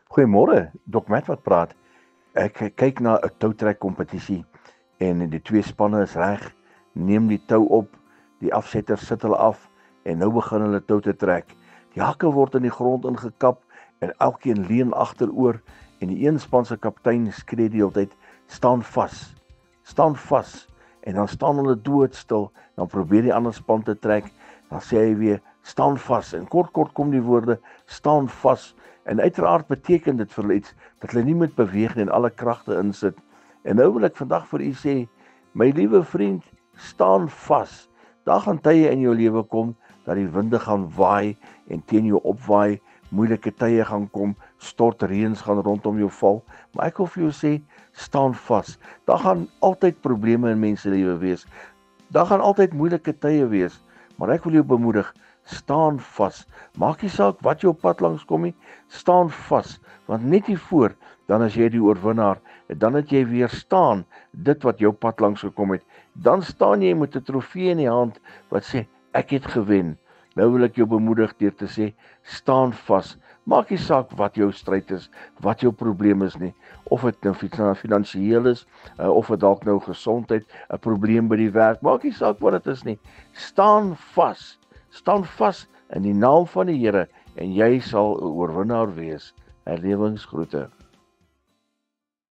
Goeiemôre, Dok Matt wat praat. Ek kyk na 'n toutrek kompetisie en die twee spanne is reg. Neem die tou op, die afsetters sit hulle af en nou begin hulle tou te trek. Die hakke word in die grond ingekap en elkeen leun agteroor en die een span se kaptein skree die hele tyd: "Staan vas. Staan vas." En dan staan hulle doodstil, dan probeer die ander span te trek, dan sê hy weer: "Staan vas." En kort kom die woorde: "Staan vas." En uiteraard beteken dit vir hulle iets dat hulle nie moet beweeg nie en alle kragte insit. En nou wil ek vandag vir u sê, my liewe vriend, staan vas. Daar gaan tye in jou lewe kom dat die winde gaan waai en teen jou opwaai, moeilike tye gaan kom, stortreëns gaan rondom jou val, maar ek wil vir jou sê, staan vas. Daar gaan altyd probleme in mense lewe wees. Daar gaan altyd moeilike tye wees, maar ek wil jou bemoedig, staan vas. Maak nie saak wat jou pad langs kom nie, staan vas, want net hiervoor, dan as jy die oorwinnaar, dan het jy weerstaan dit wat jou pad langs gekom het. Dan staan jy met 'n trofee in die hand wat sê, ek het gewen. Nou wil ek jou bemoedig deur te sê, staan vas. Maak nie saak wat jou stryd is, wat jou probleem is nie, of dit nou finansiëel is, of dit dalk nou gesondheid, 'n probleem by die werk, maak nie saak wat dit is nie. Staan vas. Staan vas in die naam van die Here en jy sal 'n oorwinnaar wees. Herlewingsgroete.